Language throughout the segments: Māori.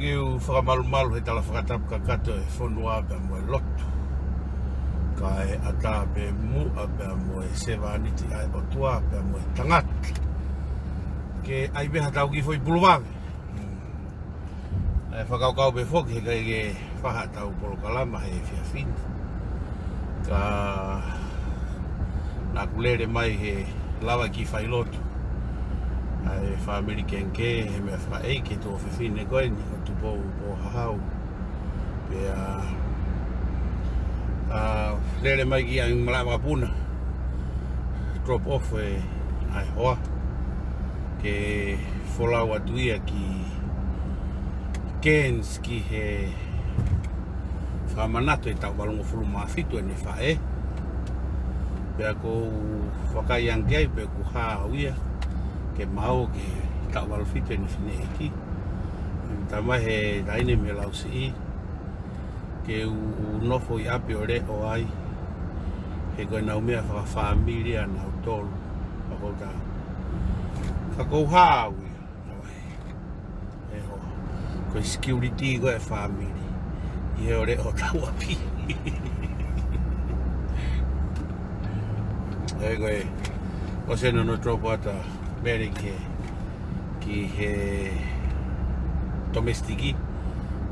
Ege u whakamalu he tala whakatapu kakato e whonua pia mo e lotu. Ka e ata pe mua pia mo e sewa aniti ai otua pia mo e tangata. Ke ai beha tau ki foi puluwawe. E whakaukau pe whoki he kai ke whaha tau polokalama he whiawhini. Ka nā kulere mai he lawa ki whailotu. Ai whaamiri kenke he mea whaeike tō whiwhine koeni o tupou o hahau. Pea lere mai ki ang malawa puna. Drop off e ai hoa. Ke wholau atuia ki Cairns ki he whamanato e tau walungo fulu maafitu e ne whae. Pea ko wakai angei pe ku haa uia. Ke mau ke tau walufitu e ne whine eki. Tamai he daine me lau si i. Ke u nofo i api o re o ai. He koe nau mea whakawhaamiria nau tolu. Wako ta. Ka kou haa uia. E hoa. Koe security koe whaamiri. I he o re o tau api. E koe. O seno no tropo ata. Meri ki he domestiki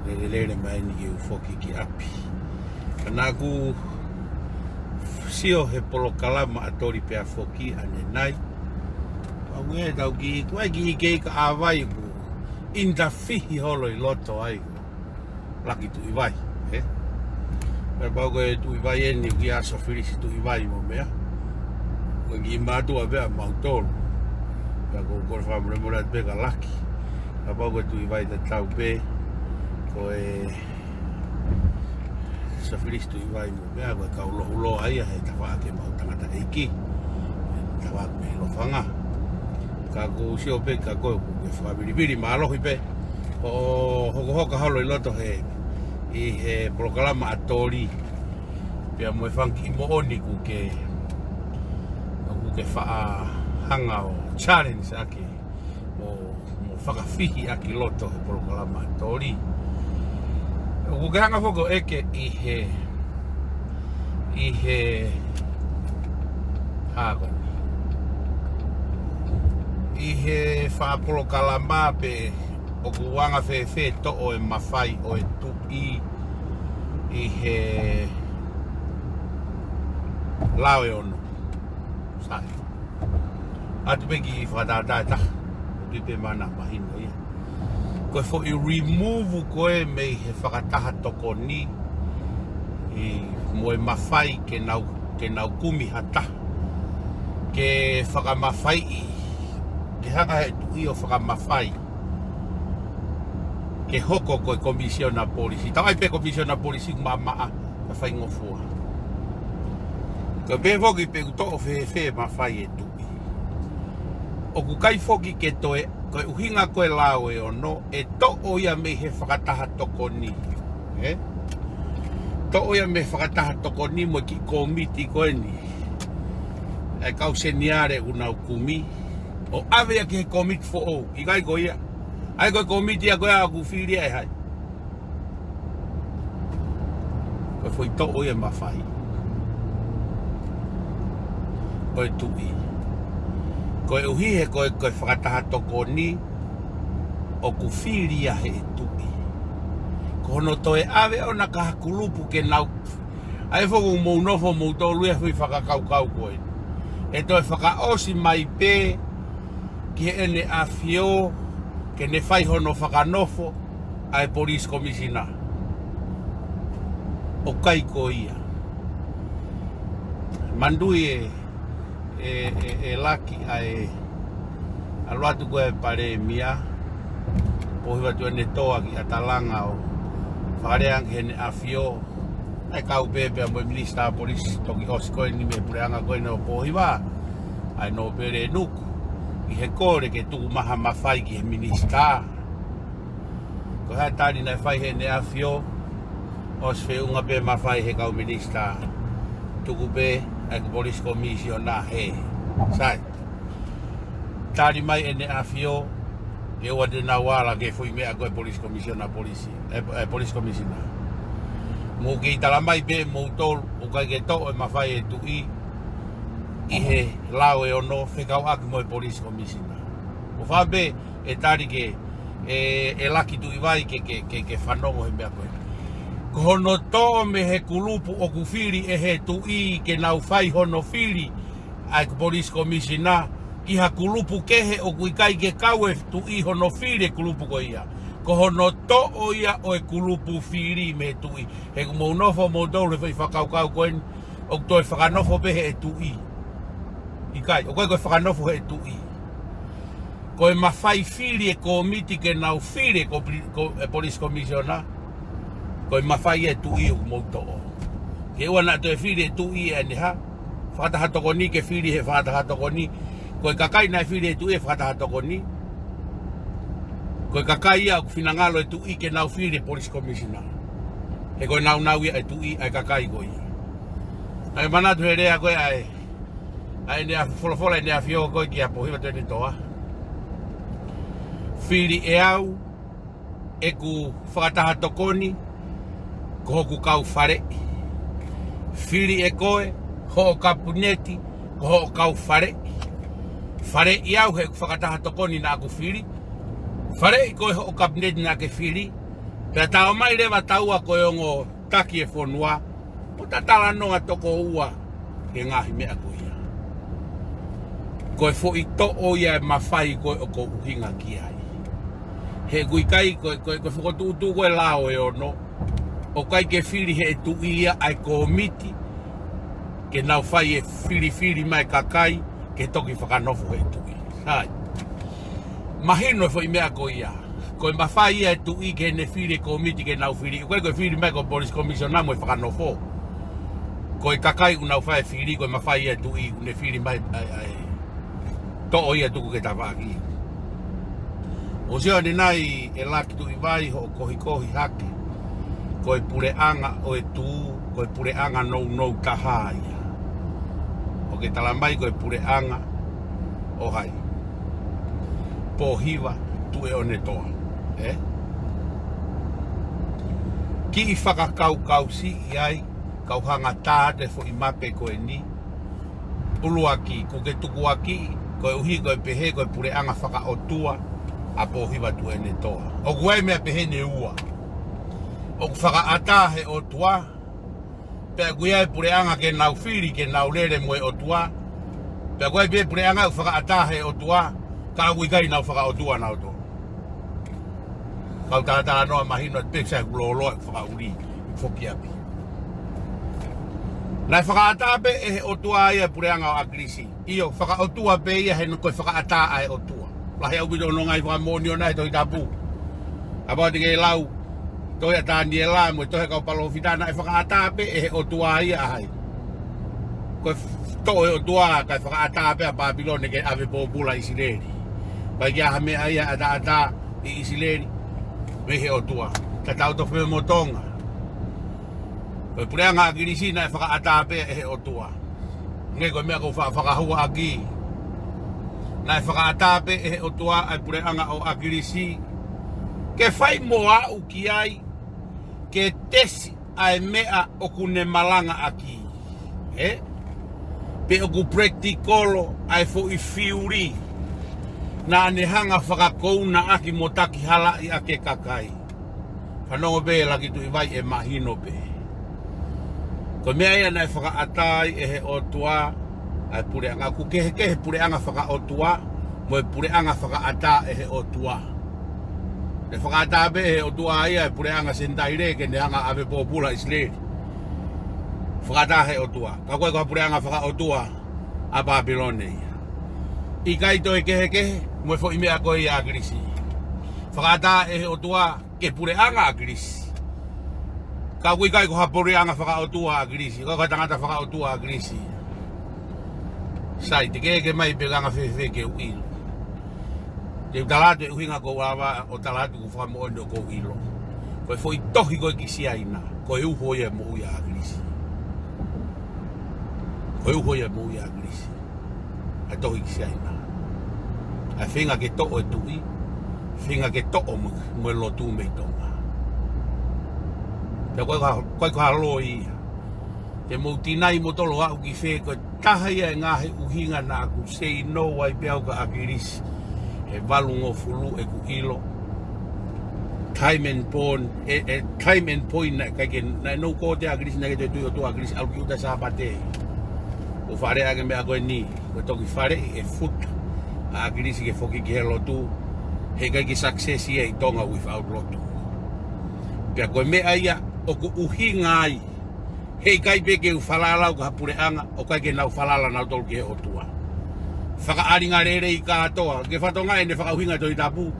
lere mai ni ki ufoki ki api. Kana ku sio he polokalama atori pea foki ane nai. Au e tau ki kuai ki kei ka awai ku inda fihi holo i loto ai ku laki tu iwai. Pero pau koe tu iwai eni ki aso whirisi tu iwai mo mea. Koe ki matua vea mautoro. Ko kore whamure mora te peka laki. Ka pau koe tui vai te tau pe. Ko e safiris tui vai mo mea koe ka ulo aia he tawha ke mau tangata eiki. Tawha me lo whanga. Ka ko sio pe ka koe ku ke whamiribiri ma alohi pe. O hoko hoka halo i loto he. I he polokalama atori. Pea mo e whanki mo oni ku ke wha hanga o challenge ake mo whakawhihi ake loto he polokalama atori. O ke hanga whoko eke i he hākoni. I he whapolokalama pe o kuwanga whewhe to o e mawhai o e tupi i he lawe ono. Sai. Atu peki whakatatai taha. Ripe mana mahino ia. Koe fo i remove koe mei he whakataha toko ni. I moe mawhai ke nau kumi hata. Ke whakamawhai i. Ke hanga he tui o whakamawhai. Ke hoko koe komisiona polisi. Tawai pe komisiona polisi mamaa. Ka whai ngofua. Koe pe foki pe kuto o whewhe mawhai e tui. O ku kai foki ke toe, koe uhinga koe lau e ono, e to o ia me he whakataha toko ni. To o ia me whakataha toko ni mo ki komiti koe ni. E kau seniare unau kumi. O ave ki he komiti fo o, i kai ko ia. Ai koe komiti a koe a ku whiria e hai. Koe foi to o ia mawhai. Koe tui. Koe uhi he koe whakataha toko ni o ku whiria he tui. Ko hono toe awe o na kahakulupu ke nau. Ai whoku mou nofo mou tō luia hui whakakaukau koe. E toe whakaosi mai pē ki he ene a whio ke ne whai hono whakanofo ai police commissioner. O kai ko ia. Mandui e laki ai aluatu koe pare mia pohiwa tu ene toa ki atalanga o whareang hene a whio ai kau pepe a moe minista polis toki osi koe ni me pureanga koe no pohiwa ai no pere nuku i he kore ke tuku maha mawhai ki he minista ko hea tari nai whai hene a whio os whiunga pe mawhai he kau minista tuku pe ai police commission na he sai tari mai ene a whio ke ua te nawala ke fui mea koe police commissioner police commissioner mo ke talamai pe mo tol o kai ke to e mawhai e tui i he lau e ono whekau aki mo e police commissioner o whape e tari ke e laki tui vai ke whanongo he mea koe ko hono to me he kulupu o kufiri e he tui ke nau whai hono firi ai ko police commissioner ki ha kulupu kehe o kuikai ke kaue tui hono firi e kulupu ko ia ko hono to o ia o e kulupu firi me tui he ko mo nofo mo dole whai whakaukau koen o toi whakanofo pehe e tui i kai o koe whakanofo he tui ko e mawhai firi e komiti ke nau firi ko police commissioner ko e mawhai e tui o mouto o ke ua na to e firi e tui e ni ha whatahatoko ni ke firi he whatahatoko ni ko e kakai na e firi e tui e whatahatoko ni ko e kakai ia whinangalo e tui ke nau firi e police commissioner he ko e nau ia e tui e kakai ko ia ai manatu he rea koe ai nea wholofola e nea whio koe ki a pohiwa tēne toa firi e au e ku whatahatokoni ko hoku kau whare firi e koe ho kapuneti ko ho kau whare whare i au he whakatahatokoni na aku whiri whare i koe ho kapuneti na ke whiri pia tau mai rewa taua koe ongo taki e whonua po ta tala noa toko ua ke ngahi mea koe ia koe fo i to o ia e mawhai koe o ko uhinga ki ai he kuikai koe whakotutu koe lao e ono o kai ke whiri he tu ia ai komiti ke nau whai e whiri mai kakai ke toki whakanofo he tui. Hai. Mahino e whai mea ko ia. Koe mawhai ia e tui ke ne whiri komiti ke nau whiri. Koe whiri mai ko police commissioner mo e whakanofo. Koe kakai u nau whai whiri koe mawhai ia e tui ne whiri mai to o ia tuku ke tawaki. O seo ni nai e laki tui vai ho kohi hake. Koe pureanga o e tū, koe pureanga nou taha ia. O ke talamai koe pureanga o hai. Pōhiwa tu e one toa. Ki i whakakau si i ai, kau hanga tāte fo i mape koe ni. Ulu aki, ko ke tuku aki, koe uhi koe pehe, koe pureanga whakaotua, a pōhiwa tu e ne toa. O kuai mea pehe ne ua. O whakaata he o tua, pia kuia e pureanga ke nau whiri ke nau lere moe o tua, pia kuia e pureanga u whakaata he o tua, ka kuikai nau whakaotua nau to. Kau tātara noa mahino at peksa e kuloloa e whakauri, i whoki api. Nai whakaata pe e he o tua ia pureanga o agrisi. Iyo, whakaotua pe ia he koe whakaata ai o tua. Lahe au bido no ngai whakamoni o nai toi tapu. Apau te ke lau, toi a tāni e la mo toi kau palo fitana e whakaata pe e o tua ia ai. Koe to e o tua kai whakaata pe a Babylone ke ave pōpula Isileri. Pai kia hame aia ata i Isileri me he o tua. Ka tau to wheme motonga. Koe pureanga a Kirisina e whakaata pe e he o tua. Nge koe mea kou whakahua aki. Na e whakaata pe e he o tua ai pureanga o a Kirisi. Ke whai moa u ki ai ke tesi ai mea o kune malanga aki. Pe o ku praktikolo ai fo i fiuri. Na ane hanga whakakouna aki motaki hala i ake kakai. Whanongo pe laki tu i vai e mahino pe. Ko mea ia nai whakaatai e he o tua ai pureanga. Ku kehe pureanga whaka o tua mo e pureanga whakaata e he o tua. E whakaata pe e o tua ia e pureanga sentaire ke ne hanga ave pōpula Isileri. Whakaata he o tua. Ka koe koha pureanga whaka o tua a Babylone ia. I kai toi kehe mo e fo imea koe i a Kirisi. Whakaata e he o tua ke pureanga a Kirisi. Ka koe kai koha pureanga whaka o tua a Kirisi. Ka koe tangata whaka o tua a Kirisi. Sai te ke mai peganga whewhe ke uilo. Te talatu e uhinga ko wawa o talatu ku whamo ondo ko ilo. Koe fo i tohi koe ki siaina. Koe uho ia mo uia a Kirisi. Koe uho ia mo uia a Kirisi. A tohi ki siaina. A whenga ke to e tui. Finga ke to'o mo lotu me tonga. Te koe ka loi. Te moutinai mo tolo au ki whē koe tahaia e ngahe uhinga na aku sei no wai peau ka akirisi. E valungo fulu e ku ilo. Time and point na kake na no ko te akirisi na ke te tui o tu akirisi au ki uta sa pate. O whare ake mea koe ni. Koe toki whare e futa. A akirisi ke whoki ki he lotu. He kai ki successi e tonga without lotu. Pea koe mea ia o ku uhinga ai. Hei kai peke u whalalau ka hapureanga o kai ke nau whalala nau tolu ki he otua. Whakaaringa rere i kātoa. Ke whatonga e ne whakauhinga tohi tapu.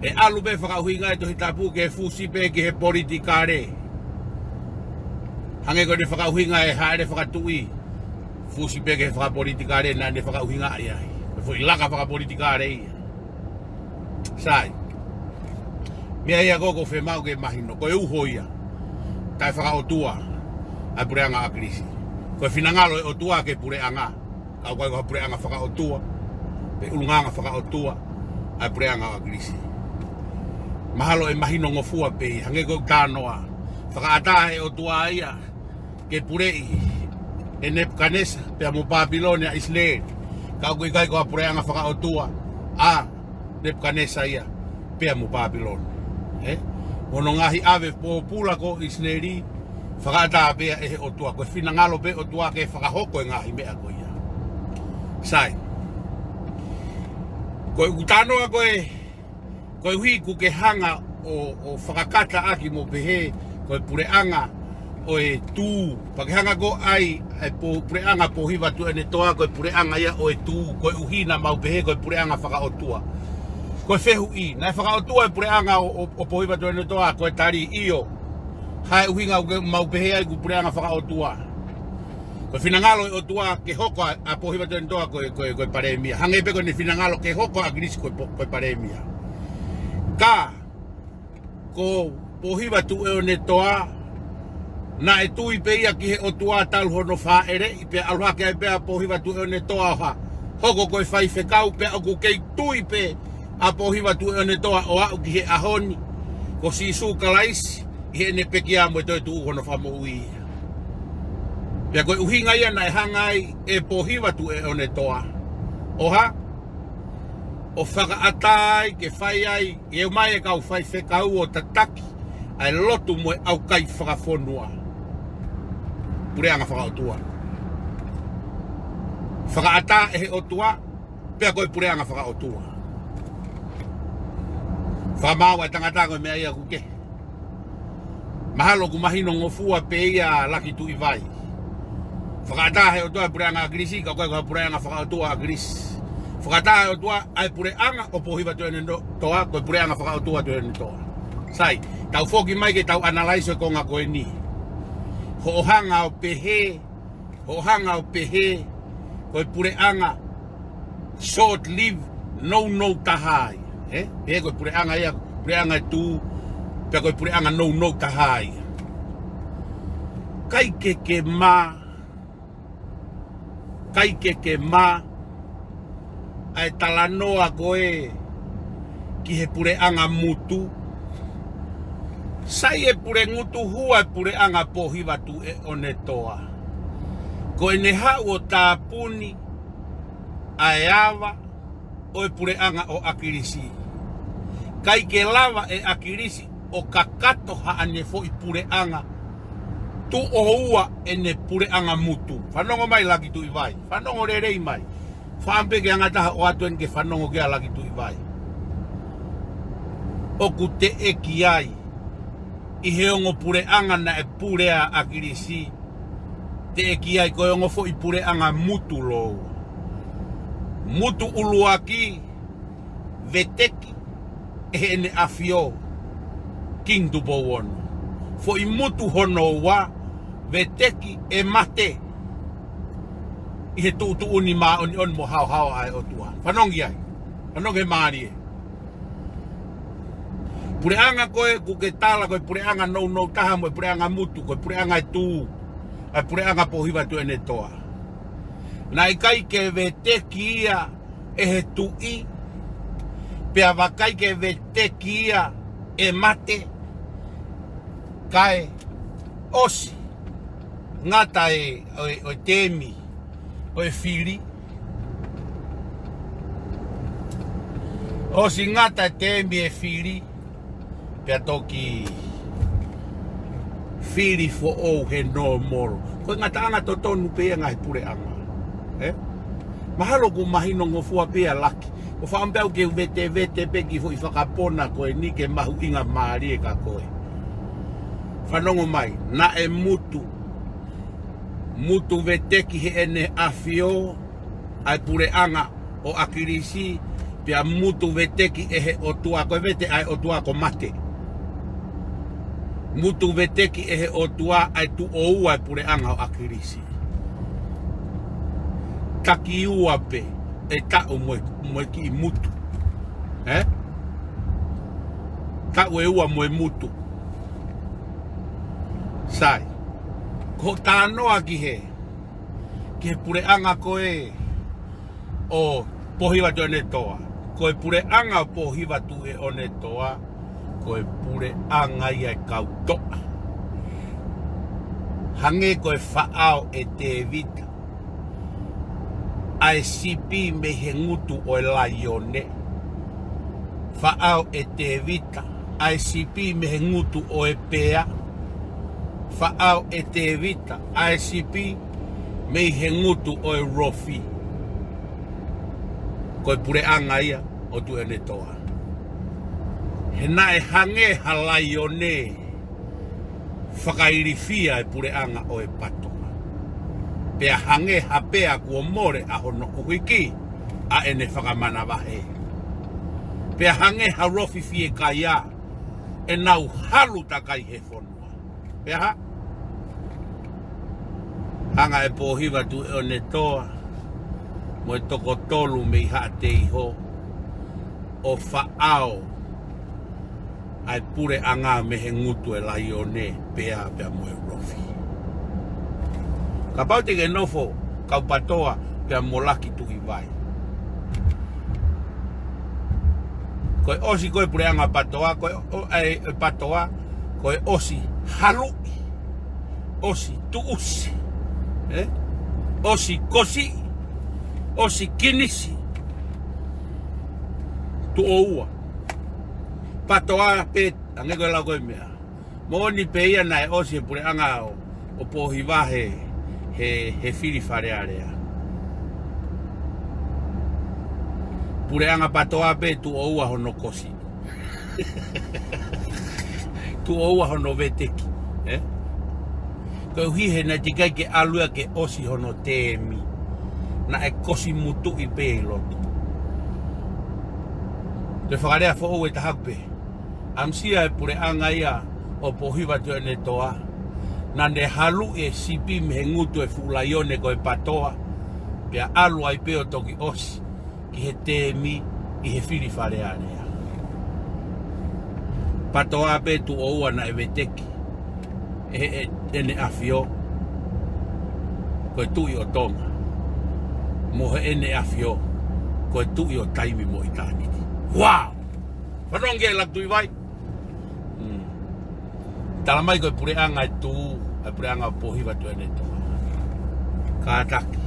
E alu pe whakauhinga e tohi tapu ke fusi pe ke he politika re. Hange ko ne whakauhinga e haere whakatui. Fusi pe ke he whakapolitika re na ne whakauhinga ai ai. Me fo ilaka whakapolitika re ia. Sai. Mea ia koko whemau ke mahino. Koe uhoia. Tai whakaotua. Ai pureanga a krisi. Koe finangalo e otua ke pureanga. Kau koe koe pureanga whakaotua. Pe ulunganga whakaotua. Ai pureanga a krisi. Mahalo e mahino ngofua pe. Hange koe tānoa. Whakaata e otua ia. Ke purei. E Nepkanesa. Pea mo Babilonia Israel. Kau koe kai koe pureanga whakaotua. Nepkanesa ia. Pea mo Babilonia. Mono ngahi ave po pula ko Israeli. Whakata pea e he otua. Koe finangalo pe otua ke whakahoko e ngahi mea koe ia. Sai. Koe utanoa koe hui ku ke hanga o whakakata aki mo pehe. Koe pureanga o e tū. Pakehanga ko ai pureanga po hiva tu ene toa koe pureanga ia o e tū. Koe uhina mau pehe koe pureanga whakaotua. Koe whehu i. Nai whakaotua e pureanga o po hiva tu ene toa koe tari iyo. Hai uhinga mau pehe ai ku pureanga whakaotua. Koe finangalo e otua ke hoko a po hiva tu ene toa koe paremia. Hange pe koe ne finangalo ke hoko a grisi koe paremia. Ka ko po hiva tu ene toa na e tui pe ia ki he otua tal hono whaere i pe aluha ke ai pea po hiva tu ene toa ha. Hoko koe whai whekau pe aku kei tui pe a po hiva tu ene toa o au ki he ahoni. Ko si su kalaisi i he ne pekia mo e toi tu hono whamo ui. Pea koe uhinga ia na e hangai e po hiva tu ene toa. Oha? O whakaatai ke whai ai e umai e kau whai whekau o tataki. Ai lotu mo e au kai whakafonua. Pureanga whakaotua. Whakaata e he otua, pea koe pureanga whakaotua. Whamaua e tangata koe mea ia kuke. Mahalo ku mahino ngofua pe ia laki tu i vai. Whakaata he otua pureanga a grisi, ka koe koe pureanga whakaotua a grisi. Whakaata he otua ai pureanga o pohiva tu ene toa, koe pureanga whakaotua tu ene toa. Sai, tau foki mai ke tau analyse ko nga koe ni. Ho'ohanga o pehe, koe pureanga short live, no tahai. Pehe koe pureanga ia, pureanga tu, pea koe pureanga no tahai. Kai ke ma, ai talanoa koe, ki he pureanga mutu. Sai e pure ngutu hua e pure anga pohiva tu e one toa. Ko e ne hau o tāpuni a e awa o e pure anga o akirisi. Kai ke lava e akirisi o kakato haane fo i pure anga. Tu o hua e ne pure anga mutu. Whanongo mai laki tu i vai. Whanongo rerei mai. Whampe ke anga taha o atuen ke whanongo kia laki tu i vai. O ku te eki ai. I he ongo pureanga na e purea a kirisi. Te eki ai koe ongo fo i pureanga mutu lou. Mutu uluaki. Veteki. E ne afio. King tu po fo i mutu hono wa. Veteki e mate. I he tu uni ma on mo hao ai o tua. Whanongi ai. Whanongi maari e. Pureanga koe kuke tala koe pureanga no taha mo pureanga mutu koe pureanga tu ai pureanga pohiva tu ene toa. Na i kai ke veteki ia e he tui Pea wakai ke vete kia e mate kai osi ngata o temi o fili osi ngata temi e fili pea toki fili fo o he no moro ko ngata anga totonu pe ngai pure anga mahalo ku mahino ngofua pea laki o whaambau ke vete peki fo i whakapona koe ni ke mahu inga maari e ka koe. Whanongo mai, na e mutu veteki he ene awhio ai pure anga o akirisi pia mutu veteki e he o tua koe vete ai o tua ko mate. Mutu veteki e he o tua ai tu o ua ai pure anga o akirisi. Taki ua pe. E ta o moe ki mutu. Ta o e ua moe mutu. Sai. Ko tānoa ki he. Ki he pure anga koe o pohiwa tu ene toa. Koe pure anga o pohiwa tu e one toa. Koe pure anga ia e kautoa. Hange koe whaao e te vita. Ai sipi me he ngutu o laione. Whaau e te vita. Ai sipi me he ngutu o e pea. Whaau e te vita. Ai sipi me he ngutu o e rofi. Koe pure anga ia o tu ene toa. He na e hange ha laione. Whakairifia e pure anga o e pato. Pea hange hapea kua more a hono uhiki a ene whakamana wahe. Pea hange ha rofi fie kaya e nau halu takai he whonua. Pea ha? Hanga e pōhiwa tu e one toa mo e toko tolu me ha te iho o whaao ai pure anga me he ngutu e lai o ne pea mo e rofi. Ka pau te ke nofo, kau patoa, pia molaki tuhi vai. Koe osi koe pure anga patoa, koe patoa, koe osi halui. Osi tuusi. Osi kosi. Osi kinisi. Tu oua. Patoa pe, ange koe lau koe mea. Mooni pe ia nai osi pure anga o pohiwahe. He fili wharearea. Pure anga patoa pe tu oua hono kosi. Tu oua hono veteki. Koe uhihe na tikai ke alua ke osi hono teemi. Na e kosi mutu i pe loto. Te whakarea fo oue tahape. Amsia e pure anga ia o pohiwa tu ene toa. Na ne halu e sipi me ngutu e fulaione ko e patoa. Pea alu ai peo toki osi. Ki he teemi i he fili wharearea. Patoa pe tu oua na e veteki. Ene awhio. Ko e tui o tonga. Mo he ene awhio. Ko e tui o taimi mo i tāniti. Wow! Whanonge e laktui vai. Tala mai koe pure anga e tū, e pure anga o pohiwa tu ene toa. Kātaki.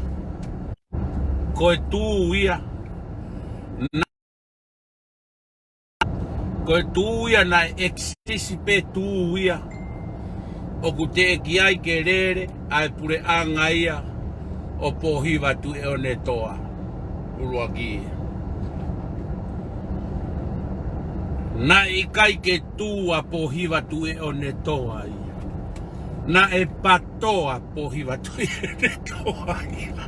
Koe tū ia. Koe tū ia na eksisi pe tū ia. O ku te eki ai ke rere, ai pure anga ia. O pohiwa tu ene toa. Urua ki ia. Na i kai ke tua pohiwa tu e one toa ia. Na e patoa pohiwa tu e one toa ia.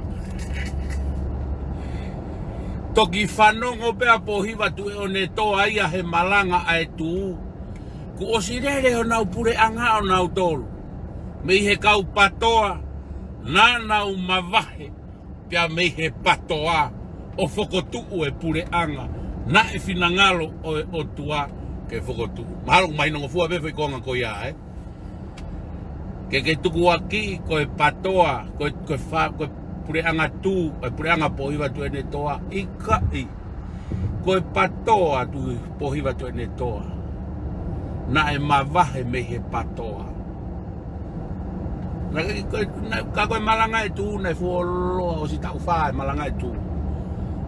Toki whanongo pea pohiwa tu e one toa ia he malanga ai tu. Ku osirere o nau pure anga o nau tolu. Mei he kau patoa. Na nau mawahe. Pea mei he patoa. O whokotu e pure anga. Na e finangalo o tua ke whokotu. Mahalo mai nongo fua befo i konga ko ia, Ke tuku aki ko e patoa, ko pure anga tu, pure anga pohiwa tu ene toa, ika i. Koe patoa tu pohiwa tu ene toa. Na e mawahe me he patoa. Ka koe malanga e tu na fuoloa o si tau whae malanga e tu.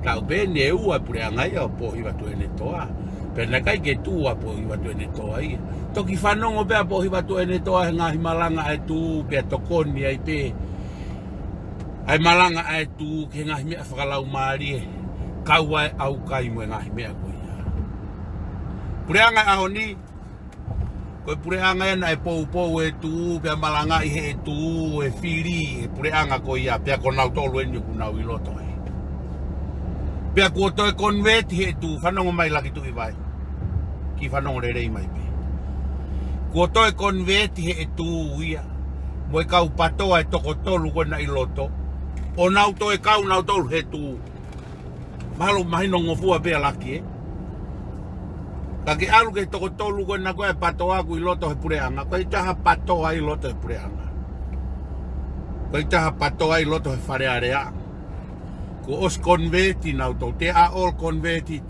Tau pene e ua pure angai o pohiwa tu ene toa. Pena kai ke tu a pohiwa tu ene toa ia. Toki whanongo pea pohiwa tu ene toa he ngahi malanga e tu pea tokoni ai pe. Ai malanga e tu ke ngahi mea whakalau maari e. Kaua e au kai mo ngahi mea koe ia. Pure angai aho ni. Koe pure anga na e pou e tu, pia malanga i he tu, e whiri, e pure anga ko ia, pia ko nau tolu e ni ku nau i loto e. Pia ko to e konveti he tu, whanongo mai laki tu i vai. Ki whanongo re rei mai pe. Ko to e konveti he tu ia, mo e kau patoa e toko tolu ko na i loto. O nau to e kau nau tolu he tu. Mahalo mahino ngofua pia laki e. Kaki alu ke toko tolu koe na koe patoa ku i loto he pureanga. Koe taha patoa i loto he pureanga. Koe taha patoa i loto he wharearea. Ko os converti nau tau. Te a all converted.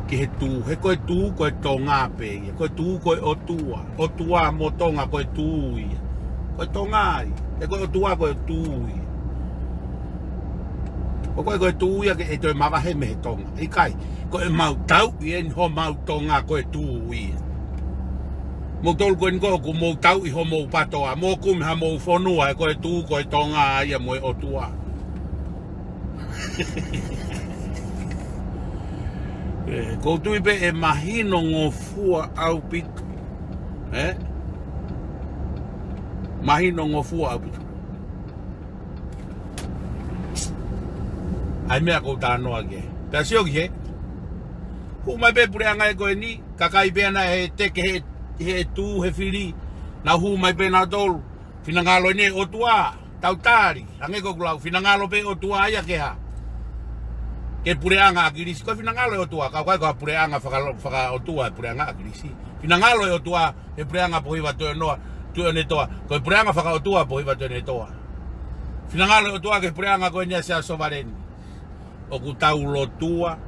Ki he tu. He koe tu koe tō ngā pe ia. Koe tu koe otua. Otua mo tonga koe tu ia. Koe tō ngā ia. He koe otua koe tu ia. Ko koe tu ia ke e toi mawahe me he tonga. I kai. Koe mau tau i en ho mau tonga koe tu ia. Mo tolu koe nko ku mo tau i ho mo patoa. Mo kum ha mo whonua e koe tu koe tonga ia mo e otua. Ko tui pe e mahino ngō fua au pitu. Mahino ngō fua au pitu. Ai mea kou tānoa ke. Pea sio ki he. Hu mai pe pure angai koe ni. Kakai pe ana he teke he tu he whiri. Na hu mai pe na tolu. Whinangalo ne o tua. Tau tāri. Ange ko kulau. Whinangalo pe o tua aia ke ha. Ke pure anga akirisi. Koe whinangalo e o tua. Kau kai koa pure anga whaka o tua e pure anga akirisi. Whinangalo e o tua. E pure anga pohiwa tue noa. Tue ne toa. Koe pure anga whaka o tua pohiwa tue ne toa. Whinangalo e o tua ke pure anga koe nia sea sovareni. O ku tau lotua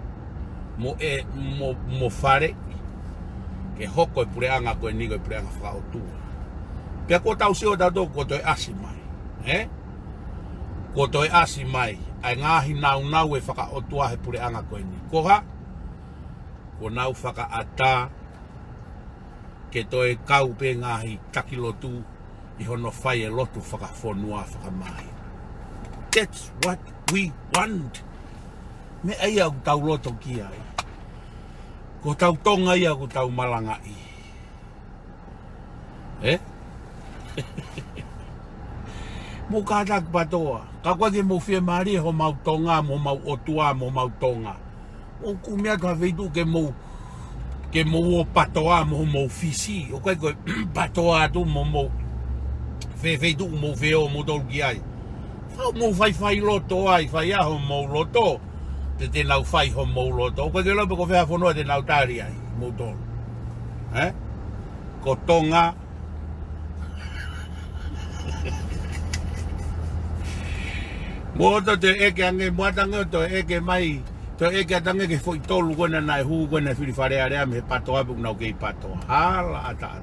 mo fare ke hoko e pure anga koe ni koe pure anga whakaotua. Pea ko tau sio tato ko toi asi mai. Ko toi asi mai. Ai ngahi nau e whakaotua he pure anga koe ni. Ko ha? Ko nau whakaata ke toi kau pe ngahi takilotu i hono whai e lotu whakawhonua whakamai. That's what we want. Me ai au tau loto ki ai. Ko tau tonga ia ko tau malanga i. Mo kātak patoa. Ka koe ke mo whia maari ho mau tonga, mo mau otua, mo mau tonga. O kumea ka veitu ke mo o patoa, mo mo fisi. O koe koe patoa tu mo veitu mo veo mo tolu ki ai. Fau mo whai loto ai, whai aho mo loto. Te nau whai ho mo loto. Koe ke lope ko whea whanua te nau tāri ai, mo tolu. Ko tonga. Mo to te eke ange muatanga to eke mai. To eke atange ke fo tolu kona nai hu kona whiri wharea rea me patoa puk nau kei patoa. Hala ata.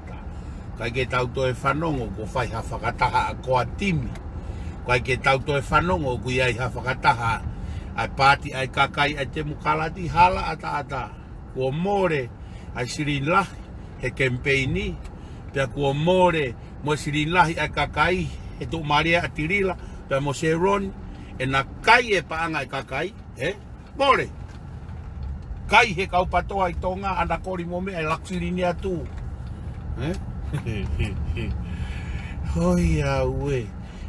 Kai ke tau to e whanongo ko whai ha whakataha a koa timi. Kai ke tau to e whanongo ko iai ha whakataha ai pati ai kakai ai te mukalati hala ata. Kua more ai sirinlahi he kempeini. Pea kua more mo sirinlahi ai kakai he tu maria atirila. Pea mo seroni e na kai e paanga ai kakai. More. Kai he kau patoa i tonga ana kori mo me ai laksirini atu. Hoi aue.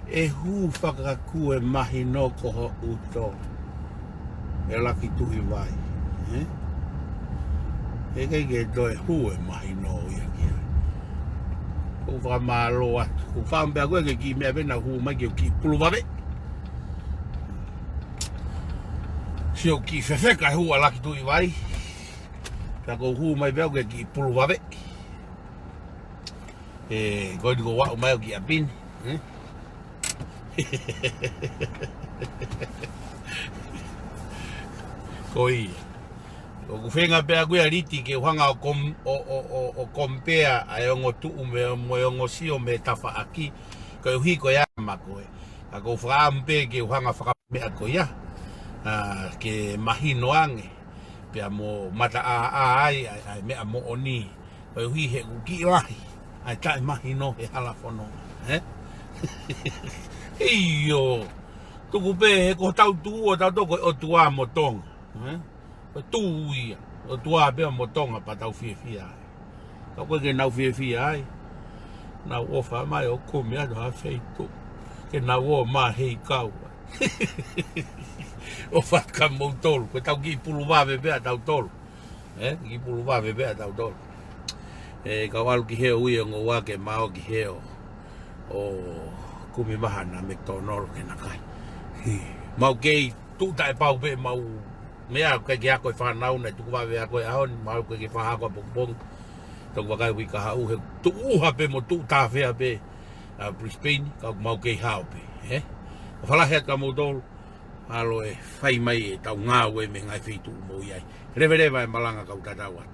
E hu whakaku e mahi no koho uto. E laki tuhi vai. E kei ke doe hu e mahi no ia kia. Ko whamalo atu. Ko whambea koe ke ki mea vena hu mai ki o ki puluwawe. Sio ki whewheka hu a laki tuhi vai. Ka ko hu mai vea ke ki puluwawe. Koe ni ko wau mai o ki a pini. Koi. O kufenga pe agua riti ke hanga o kompea ai ongo tu me ongo si o me tafa aki ko hi ko ya makoe. A ko frampe ke hanga fra me ko ya. Ke mahino ange. Pe amo mata ai me amo oni. Ko hi he ki lai. Ai tai mahino he hala fono. Iyo. Tuku pe ko tau tu o tau ko o tua motong. Tui o tua pe motonga pa tau fia. Ka ko ke nau fia ai. Na o fa mai o ko me ada feito. Ke na o ma hei kau. O fa ka mo tol, ko tau ki pulu va be tau tol. Ki pulu va be tau tol. Ka wal ki he ui ngo wa ke mau ki he o kumi mahana me tonol ke na kai. Mau ke tu tai pau be mau mea ke ko fa nau na tu va be ko aon mau ke fa ko bong tu va kai wi ka ha u he tu ha pe mo tu ta fe be Brisbane ka mau ke ha pe fala he ka mo dol alo e fai mai e tau ngā we me ngai fitu mo iai revere vai malanga ka utata wat